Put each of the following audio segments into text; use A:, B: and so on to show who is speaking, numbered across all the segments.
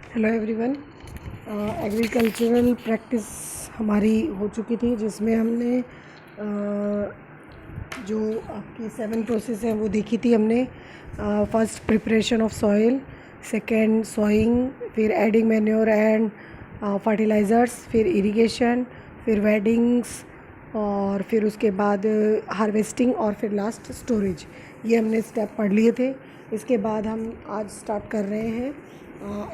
A: Hello everyone. Agricultural practice हमारी हो चुकी थी, जिसमें हमने जो आपकी 7 प्रोसेस हैं वो देखी थी हमने। First preparation of soil, second sowing, फिर एडिंग मैन्योर एंड फर्टिलाइज़र्स, फिर इरिगेशन, फिर वेडिंग्स, और फिर उसके बाद हार्वेस्टिंग, और फिर लास्ट स्टोरेज। ये हमने स्टेप पढ़ लिए थे। इसके बाद हम आज स्टार्ट कर रहे हैं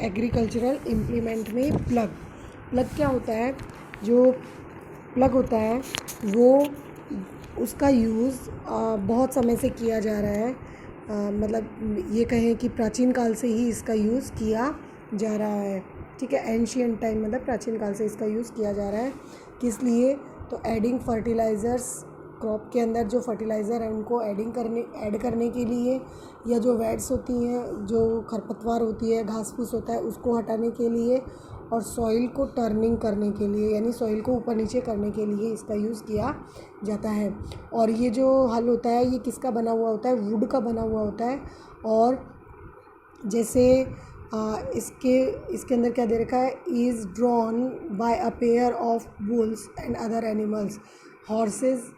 A: एग्रीकल्चरल इम्प्लीमेंट में प्लग क्या होता है? जो प्लग होता है वो उसका यूज़ बहुत समय से किया जा रहा है। मतलब ये कहें कि प्राचीन काल से ही इसका यूज़ किया जा रहा है। ठीक है, एंशियंट टाइम मतलब प्राचीन काल से इसका यूज़ किया जा रहा है। किस लिए? तो एडिंग फर्टिलाइज़र्स, क्रॉप के अंदर जो फर्टिलाइज़र है उनको ऐड करने के लिए, या जो वेड्स होती हैं, जो खरपतवार होती है, घास फूस होता है, उसको हटाने के लिए, और सॉइल को टर्निंग करने के लिए, यानी सॉइल को ऊपर नीचे करने के लिए इसका यूज़ किया जाता है। और ये जो हल होता है ये किसका बना हुआ होता है? वुड का बना हुआ होता है। और जैसे इसके अंदर क्या दे रखा है? Is drawn by a pair of bulls and other animals, horses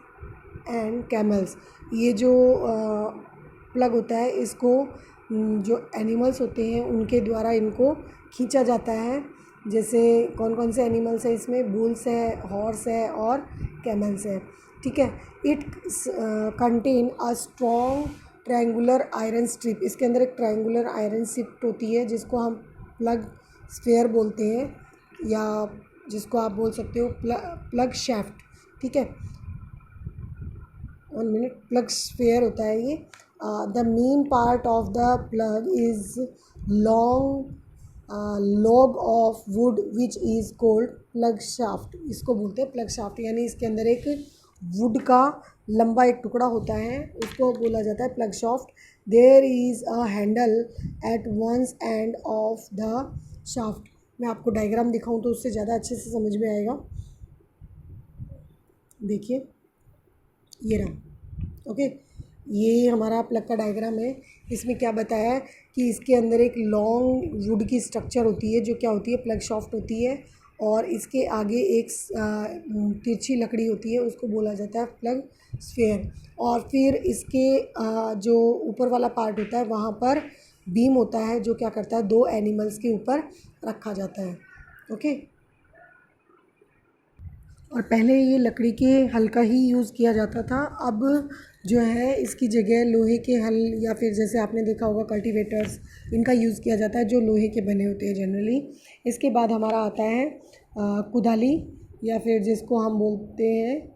A: and camels. ये जो प्लग होता है इसको जो एनिमल्स होते हैं उनके द्वारा इनको खींचा जाता है। जैसे कौन कौन से एनिमल्स है इसमें? बुल्स है, हॉर्स है और कैमल्स है। ठीक है। It contain a strong triangular iron strip. इसके अंदर एक ट्रायंगुलर आयरन स्ट्रिप होती है जिसको हम प्लग स्फेयर बोलते हैं, या जिसको आप बोल सकते हो प्लग शैफ्ट। ठीक है, 1 मिनट। प्लग स्फेयर होता है ये। The main part of the plug is long log of would which is cold plug shaft. इसको बोलते हैं प्लग शाफ्ट, यानी इसके अंदर एक वुड का लंबा एक टुकड़ा होता है, उसको बोला जाता है plough shaft. There is a handle at one end of the shaft. मैं आपको डायग्राम दिखाऊं तो उससे ज़्यादा अच्छे से समझ में आएगा। देखिए, ये रहा। ओके, ये हमारा प्लग का डायग्राम है। इसमें क्या बताया है कि इसके अंदर एक लॉन्ग वुड की स्ट्रक्चर होती है जो क्या होती है? प्लग शाफ्ट होती है। और इसके आगे एक तिरछी लकड़ी होती है, उसको बोला जाता है प्लग स्फेयर। और फिर इसके जो ऊपर वाला पार्ट होता है वहाँ पर बीम होता है जो क्या करता है? 2 एनिमल्स के ऊपर रखा जाता है। ओके। और पहले ये लकड़ी के हल का ही यूज़ किया जाता था। अब जो है इसकी जगह लोहे के हल, या फिर जैसे आपने देखा होगा कल्टीवेटर्स, इनका यूज़ किया जाता है जो लोहे के बने होते हैं जनरली। इसके बाद हमारा आता है कुदाली, या फिर जिसको हम बोलते हैं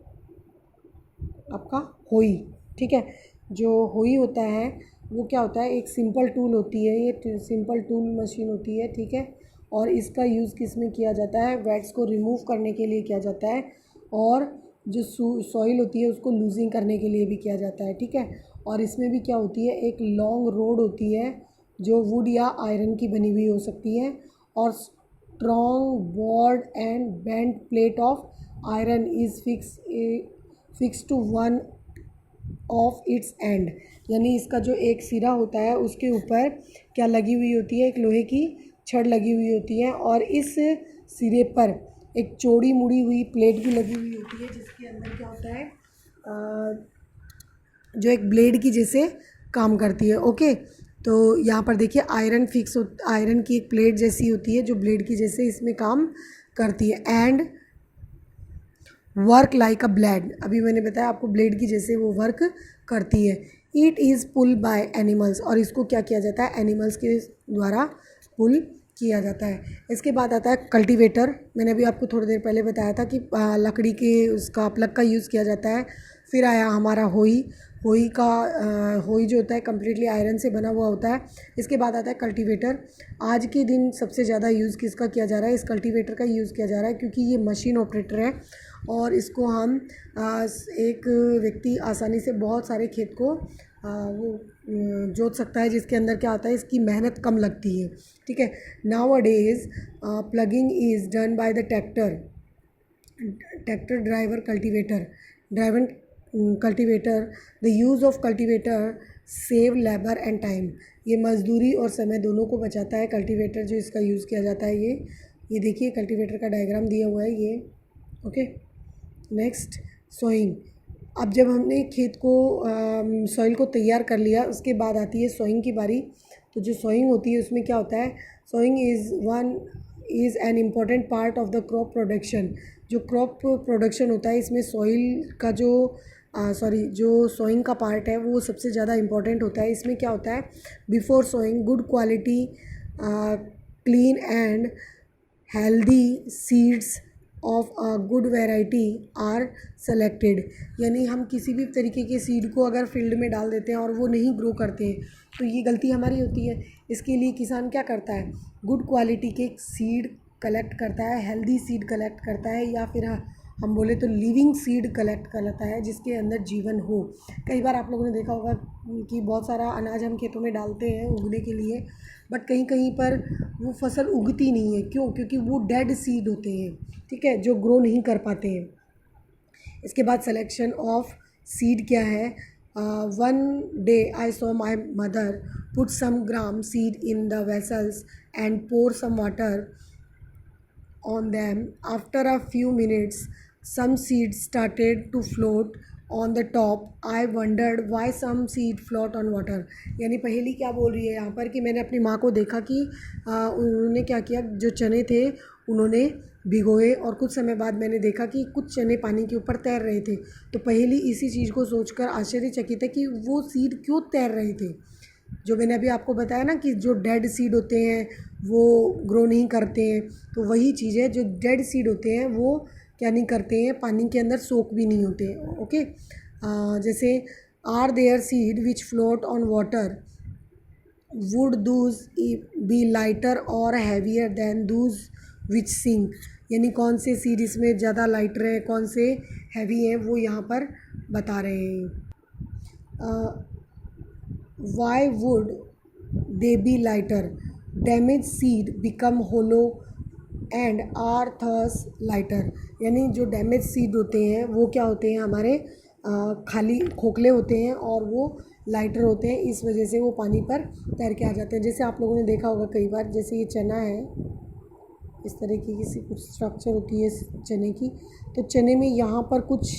A: आपका होई। ठीक है, जो होई होता है वो क्या होता है? एक सिंपल टूल होती है, ये सिंपल टूल मशीन होती है। ठीक है, और इसका यूज़ किस में किया जाता है? वेट्स को रिमूव करने के लिए किया जाता है, और जो सॉइल होती है उसको लूजिंग करने के लिए भी किया जाता है। ठीक है, और इसमें भी क्या होती है? एक लॉन्ग रोड होती है जो वुड या आयरन की बनी हुई हो सकती है, और strong board and bent plate of iron is fix to one of its end. यानी इसका जो एक सिरा होता है उसके ऊपर क्या लगी हुई होती है? एक लोहे की छड़ लगी हुई होती है, और इस सिरे पर एक चौड़ी मुड़ी हुई प्लेट भी लगी हुई होती है जिसके अंदर क्या होता है? जो एक ब्लेड की जैसे काम करती है। ओके, तो यहाँ पर देखिए आयरन की एक प्लेट जैसी होती है जो ब्लेड की जैसे इसमें काम करती है। And work like a blade, अभी मैंने बताया आपको ब्लेड की जैसे वो वर्क करती है। It is pull by animals, और इसको क्या किया जाता है? एनिमल्स के द्वारा पुल किया जाता है। इसके बाद आता है कल्टीवेटर। मैंने अभी आपको थोड़ी देर पहले बताया था कि लकड़ी के उसका प्लग का यूज़ किया जाता है। फिर आया हमारा होई। होई जो होता है कम्प्लीटली आयरन से बना हुआ होता है। इसके बाद आता है कल्टीवेटर। आज के दिन सबसे ज़्यादा यूज़ किसका किया जा रहा है? इस कल्टीवेटर का यूज़ किया जा रहा है, क्योंकि ये मशीन ऑपरेटर है, और इसको हम एक व्यक्ति आसानी से बहुत सारे खेत को वो जोत सकता है, जिसके अंदर क्या आता है? इसकी मेहनत कम लगती है। ठीक है। Now a days plugging is done by the tractor driver cultivator. The use of cultivator save labour and time, ये मजदूरी और समय दोनों को बचाता है। कल्टीवेटर जो इसका यूज़ किया जाता है, ये देखिए कल्टीवेटर का डायग्राम दिया हुआ है ये। Okay, next sowing. अब जब हमने खेत को सॉइल को तैयार कर लिया, उसके बाद आती है सोइंग की बारी। तो जो सोइंग होती है उसमें क्या होता है, sowing is an important part of the crop production. जो क्रॉप प्रोडक्शन होता है इसमें सॉइल का जो सोइंग का पार्ट है वो सबसे ज़्यादा इम्पॉर्टेंट होता है। इसमें क्या होता है, before sowing good quality clean and healthy seeds of a good variety are selected. यानी हम किसी भी तरीके के सीड को अगर फील्ड में डाल देते हैं और वो नहीं ग्रो करते हैं तो ये गलती हमारी होती है। इसके लिए किसान क्या करता है, गुड क्वालिटी के सीड कलेक्ट करता है, हेल्दी सीड कलेक्ट करता है, या फिर हम बोले तो लिविंग सीड कलेक्ट करता है जिसके अंदर जीवन हो। कई बार आप लोगों ने देखा होगा कि बहुत सारा अनाज हम खेतों में डालते हैं उगने के लिए, बट कहीं कहीं पर वो फसल उगती नहीं है। क्यों? क्योंकि वो डेड सीड होते हैं, ठीक है, जो ग्रो नहीं कर पाते हैं। इसके बाद सिलेक्शन ऑफ सीड क्या है, one day I saw my mother put some gram seed in the vessels and pour some water on them. After a few minutes, some seeds started to float on the top. I wondered why some seed float on water. यानी पहेली क्या बोल रही है यहाँ पर कि मैंने अपनी माँ को देखा कि उन्होंने क्या किया, जो चने थे उन्होंने भिगोए और कुछ समय बाद मैंने देखा कि कुछ चने पानी के ऊपर तैर रहे थे। तो पहेली इसी चीज़ को सोचकर आश्चर्यचकित है कि वो सीड क्यों तैर रहे थे। जो मैंने अभी आपको बताया ना कि जो डेड सीड होते हैं वो ग्रो नहीं करते हैं, तो वही चीज़ है, जो डेड सीड होते हैं वो क्या नहीं करते हैं, पानी के अंदर सोक भी नहीं होते। ओके, जैसे are there seed which float on water, would those be lighter और heavier than those which sink. यानी कौन से सीड इसमें ज़्यादा लाइटर है, कौन से हैवी हैं, वो यहाँ पर बता रहे हैं। Why would they be lighter? Damaged seed become hollow and are thus lighter. यानी जो डैमेज सीड होते हैं वो क्या होते हैं, हमारे खाली खोखले होते हैं और वो लाइटर होते हैं, इस वजह से वो पानी पर तैर के आ जाते हैं। जैसे आप लोगों ने देखा होगा कई बार, जैसे ये चना है, इस तरह की किसी कुछ स्ट्रक्चर होती है चने की, तो चने में यहाँ पर कुछ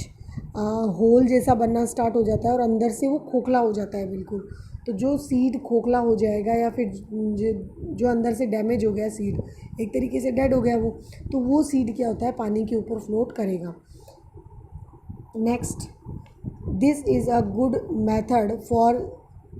A: होल जैसा बनना स्टार्ट हो जाता है और अंदर से वो खोखला हो जाता है बिल्कुल। तो जो सीड खोखला हो जाएगा या फिर जो अंदर से डैमेज हो गया सीड, एक तरीके से डेड हो गया वो, तो वो सीड क्या होता है, पानी के ऊपर फ्लोट करेगा। Next, this is a good method for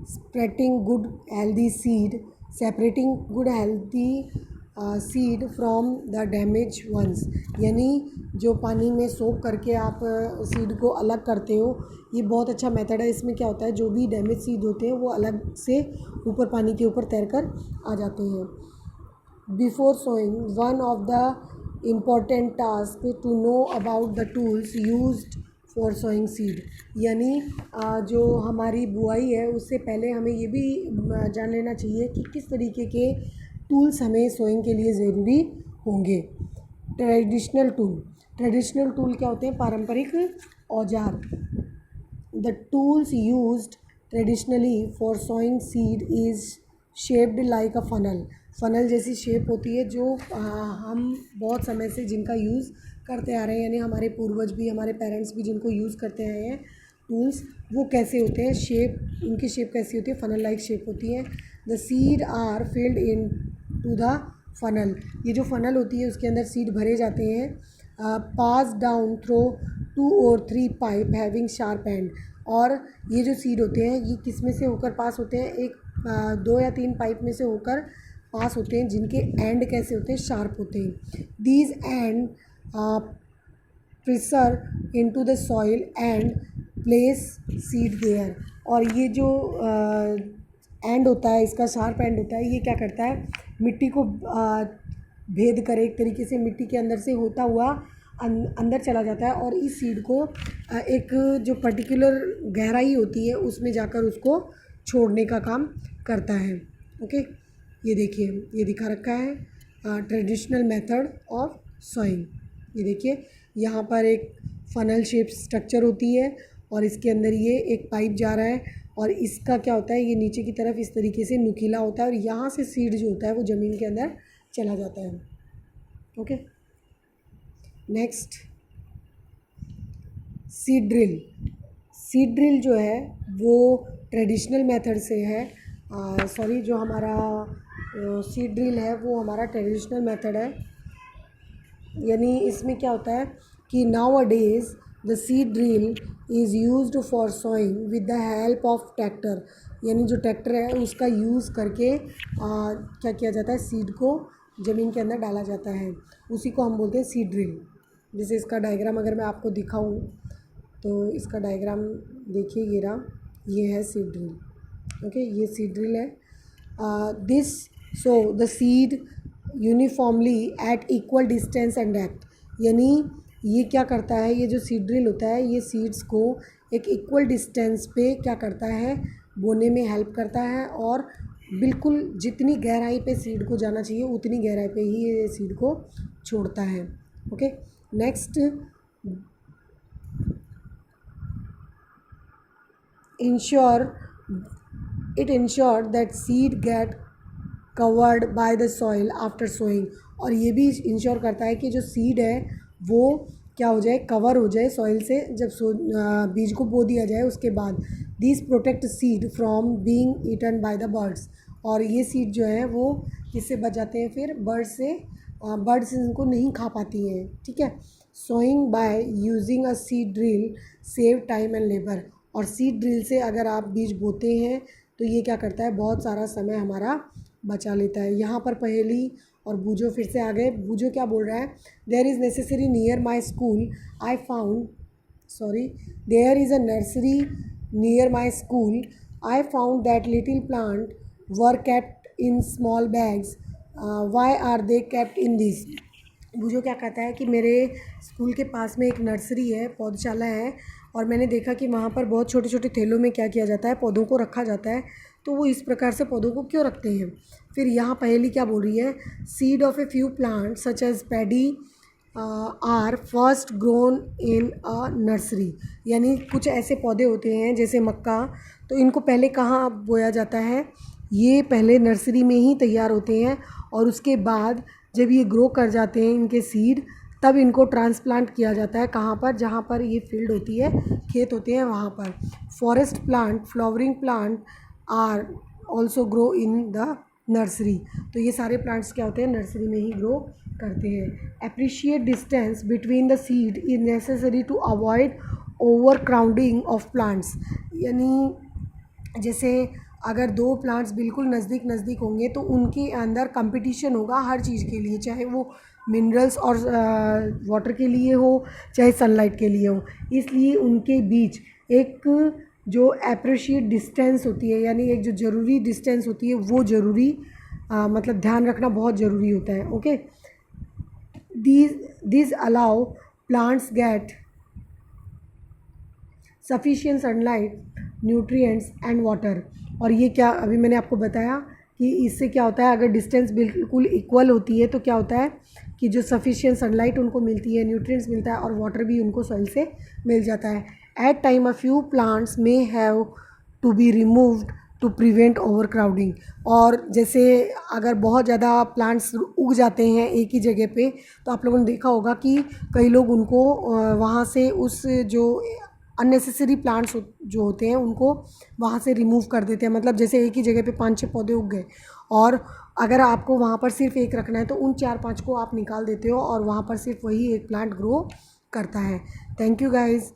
A: spreading good healthy seed, separating good healthy seed from the damage ones. यानी जो पानी में सोक करके आप सीड को अलग करते हो, ये बहुत अच्छा मेथड है। इसमें क्या होता है, जो भी डैमेज सीड होते हैं वो अलग से ऊपर पानी के ऊपर तैर कर आ जाते हैं। Before sowing one of the important task to know about the tools used for sowing seed. यानी जो हमारी बुआई है उससे पहले हमें ये भी जान लेना चाहिए कि किस तरीके के टूल्स हमें सोइंग के लिए ज़रूरी होंगे। ट्रेडिशनल टूल क्या होते हैं, पारंपरिक औजार। The tools used traditionally for sowing seed is shaped like a funnel जैसी शेप होती है, जो हम बहुत समय से जिनका यूज़ करते आ रहे हैं, यानी हमारे पूर्वज भी, हमारे पेरेंट्स भी जिनको यूज़ करते आए हैं टूल्स, वो कैसे होते हैं, शेप उनकी शेप कैसी होती है, फनल लाइक शेप होती है। The seed are filled into the funnel. ये जो फनल होती है उसके अंदर सीड भरे जाते हैं। पास डाउन थ्रो 2 और 3 पाइप हैविंग शार्प एंड। और ये जो सीड होते हैं ये किस में से होकर पास होते हैं, एक 2 या 3 पाइप में से होकर पास होते हैं, जिनके एंड कैसे होते हैं, शार्प होते हैं। These end pressure into the soil and place seed there. और ये जो एंड होता है, इसका शार्प एंड होता है, ये क्या करता है, मिट्टी को भेद कर एक तरीके से मिट्टी के अंदर से होता हुआ अंदर चला जाता है और इस सीड को एक जो पर्टिकुलर गहराई होती है उसमें जाकर उसको छोड़ने का काम करता है। ओके, ये देखिए, ये दिखा रखा है ट्रेडिशनल मेथड ऑफ सोइंग। ये देखिए यहाँ पर एक फनल शेप स्ट्रक्चर होती है और इसके अंदर ये एक पाइप जा रहा है और इसका क्या होता है, ये नीचे की तरफ इस तरीके से नुकीला होता है और यहाँ से सीड जो होता है वो ज़मीन के अंदर चला जाता है। Okay, next seed drill. Seed drill जो है वो ट्रेडिशनल मेथड से है, जो हमारा सीड ड्रिल है वो हमारा ट्रेडिशनल मेथड है। यानी इसमें क्या होता है कि nowadays the seed drill is used for sowing with the help of tractor. यानी जो ट्रैक्टर है उसका यूज़ करके क्या किया जाता है, सीड को ज़मीन के अंदर डाला जाता है, उसी को हम बोलते हैं सीड ड्रिल। जैसे इसका डायग्राम अगर मैं आपको दिखाऊं तो इसका डायग्राम देखिए, ये है सीड ड्रिल। ओके, ये सीड ड्रिल है। This so the seed uniformly eight equal distance and depth. यानी ये क्या करता है, ये जो सीड ड्रिल होता है ये सीड्स को एक इक्वल डिस्टेंस पे क्या करता है, बोने में हेल्प करता है, और बिल्कुल जितनी गहराई पे सीड को जाना चाहिए उतनी गहराई पे ही ये सीड को छोड़ता है। Okay, next it ensure that seed get covered by the soil after sowing। और ये भी इंश्योर करता है कि जो सीड है वो क्या हो जाए, कवर हो जाए सॉइल से जब बीज को बो दिया जाए उसके बाद। This protect seed from being eaten by the birds. और ये सीड जो है वो किससे बच जाते हैं, फिर बर्ड्स से, बर्ड्स इनको नहीं खा पाती हैं। ठीक है, sowing by using a seed drill save time and labour. और सीड ड्रिल से अगर आप बीज बोते हैं तो ये क्या करता है, बहुत सारा समय हमारा बचा लेता है। यहाँ पर पहेली और बूझो फिर से आ गए। बूझो क्या बोल रहा है, there is necessary near my school I found there is a nursery near my school I found that little plant were kept in small bags, why are they kept in this। बूझो क्या कहता है कि मेरे school के पास में एक nursery है, पौधशाला है, और मैंने देखा कि वहाँ पर बहुत छोटे छोटे थैलों में क्या किया जाता है, पौधों को रखा जाता है। तो वो इस प्रकार से पौधों को क्यों रखते हैं। फिर यहाँ पहेली क्या बोल रही है, seed of a few plant such as paddy are first grown in a nursery. यानी कुछ ऐसे पौधे होते हैं जैसे मक्का, तो इनको पहले कहाँ बोया जाता है, ये पहले नर्सरी में ही तैयार होते हैं, और उसके बाद जब ये ग्रो कर जाते हैं इनके सीड, तब इनको ट्रांसप्लांट किया जाता है कहाँ पर, जहाँ पर ये फील्ड होती है, खेत होते हैं वहाँ पर। Forest plant, flowering plant are also grow in the nursery. तो ये सारे प्लांट्स क्या होते हैं, नर्सरी में ही ग्रो करते हैं। Appreciate distance between the seed is necessary to avoid overcrowding of plants. यानी जैसे अगर दो प्लांट्स बिल्कुल नज़दीक होंगे तो उनके अंदर कंपटीशन होगा हर चीज़ के लिए, चाहे वो मिनरल्स और वाटर के लिए हो, चाहे सनलाइट के लिए हो। इसलिए उनके बीच एक जो अप्रिशिएट डिस्टेंस होती है, यानी एक जो ज़रूरी डिस्टेंस होती है वो ज़रूरी मतलब ध्यान रखना बहुत ज़रूरी होता है। Okay, these allow plants get sufficient sunlight, nutrients and water। और ये क्या अभी मैंने आपको बताया कि इससे क्या होता है, अगर डिस्टेंस बिल्कुल इक्वल होती है तो क्या होता है कि जो सफिशिएंट सनलाइट उनको मिलती है, न्यूट्रिएंट्स मिलता है, और वाटर भी उनको सॉइल से मिल जाता है। At time a few plants may have to be removed to prevent overcrowding. और जैसे अगर बहुत ज़्यादा प्लांट्स उग जाते हैं एक ही जगह पे, तो आप लोगों ने देखा होगा कि कई लोग उनको वहाँ से उस जो अननेसेसरी प्लांट्स जो होते हैं उनको वहाँ से रिमूव कर देते हैं। मतलब जैसे एक ही जगह पे 5-6 पौधे उग गए, और अगर आपको वहाँ पर सिर्फ एक रखना है तो उन 4-5 को आप निकाल देते हो और वहाँ पर सिर्फ वही एक प्लांट ग्रो करता है। Thank you guys.